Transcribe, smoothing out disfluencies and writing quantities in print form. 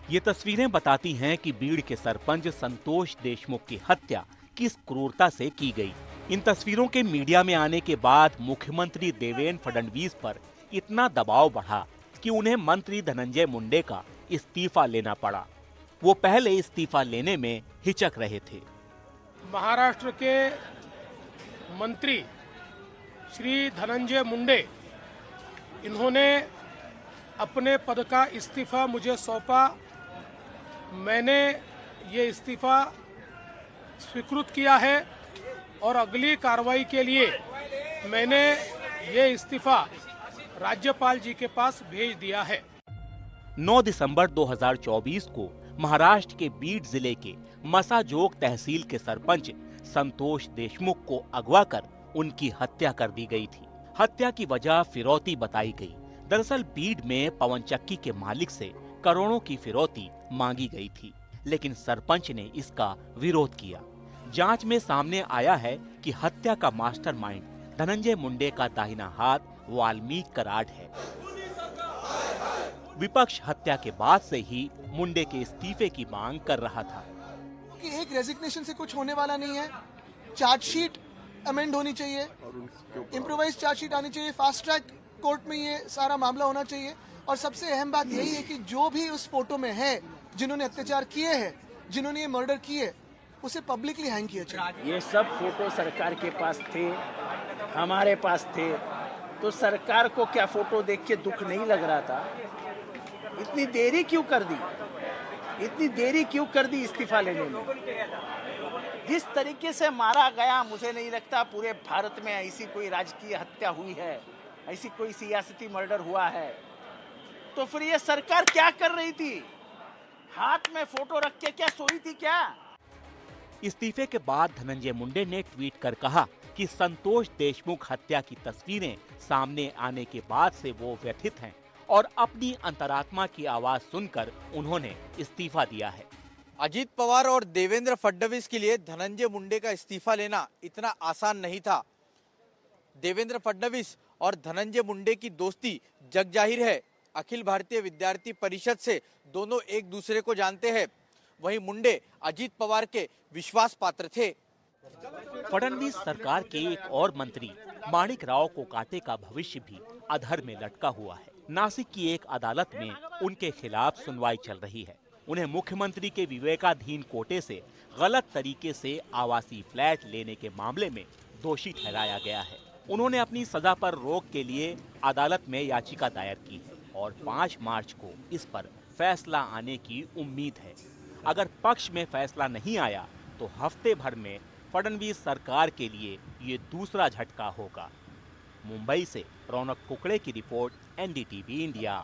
ये तस्वीरें बताती हैं कि बीड़ के सरपंच संतोष देशमुख की हत्या किस क्रूरता से की गई। इन तस्वीरों के मीडिया में आने के बाद मुख्यमंत्री देवेंद्र फडणवीस पर इतना दबाव बढ़ा कि उन्हें मंत्री धनंजय मुंडे का इस्तीफा लेना पड़ा। वो पहले इस्तीफा लेने में हिचक रहे थे। महाराष्ट्र के मंत्री श्री धनंजय मुंडे, इन्होंने अपने पद का इस्तीफा मुझे सौंपा। मैंने ये इस्तीफा स्वीकृत किया है और अगली कार्रवाई के लिए मैंने ये इस्तीफा राज्यपाल जी के पास भेज दिया है। 9 दिसंबर 2024 को महाराष्ट्र के बीड जिले के मसाजोग तहसील के सरपंच संतोष देशमुख को अगवा कर उनकी हत्या कर दी गई थी। हत्या की वजह फिरौती बताई गई। दरअसल बीड में पवन चक्की के मालिक से करोड़ों की फिरौती मांगी गई थी, लेकिन सरपंच ने इसका विरोध किया। जांच में सामने आया है कि हत्या का मास्टरमाइंड धनंजय मुंडे का दाहिना हाथ वाल्मीकि कराड है। विपक्ष हत्या के बाद से ही मुंडे के इस्तीफे की मांग कर रहा था कि एक रेजिग्नेशन से कुछ होने वाला नहीं है। चार्जशीट अमेंड होनी चाहिए, इम्प्रोवाइज चार्जशीट आनी चाहिए, फास्ट ट्रैक कोर्ट में ये सारा मामला होना चाहिए। और सबसे अहम बात यही है कि जो भी उस फोटो में है, जिन्होंने अत्याचार किए हैं, जिन्होंने ये मर्डर किए, उसे पब्लिकली हैंग किया चाहिए। ये सब फोटो सरकार के पास थे, हमारे पास थे, तो सरकार को क्या फोटो देख के दुख नहीं लग रहा था? इतनी देरी क्यों कर दी? इतनी देरी क्यों कर दी इस्तीफा लेने में? जिस तरीके से मारा गया, मुझे नहीं लगता पूरे भारत में ऐसी कोई राजकीय हत्या हुई है, ऐसी कोई सियासती मर्डर हुआ है। तो फिर ये सरकार क्या कर रही थी? हाथ में फोटो रख के क्या सोई थी क्या? इस्तीफे के बाद धनंजय मुंडे ने ट्वीट कर कहा कि संतोष देशमुख हत्या की तस्वीरें सामने आने के बाद से वो व्यथित हैं और अपनी अंतरात्मा की आवाज सुनकर उन्होंने इस्तीफा दिया है। अजीत पवार और देवेंद्र फडणवीस के लिए धनंजय मुंडे का इस्तीफा लेना इतना आसान नहीं था। देवेंद्र फडणवीस और धनंजय मुंडे की दोस्ती जग जाहिर है। अखिल भारतीय विद्यार्थी परिषद से दोनों एक दूसरे को जानते हैं। वहीं मुंडे अजीत पवार के विश्वास पात्र थे। फडणवीस सरकार के एक और मंत्री माणिक राव कोकाटे का भविष्य भी अधर में लटका हुआ है। नासिक की एक अदालत में उनके खिलाफ सुनवाई चल रही है। उन्हें मुख्यमंत्री के विवेकाधीन कोटे से गलत तरीके से आवासीय फ्लैट लेने के मामले में दोषी ठहराया गया है। उन्होंने अपनी सजा पर रोक के लिए अदालत में याचिका दायर की है और 5 मार्च को इस पर फैसला आने की उम्मीद है। अगर पक्ष में फैसला नहीं आया तो हफ्ते भर में फडणवीस सरकार के लिए ये दूसरा झटका होगा। मुंबई से रौनक कुकड़े की रिपोर्ट, NDTV इंडिया।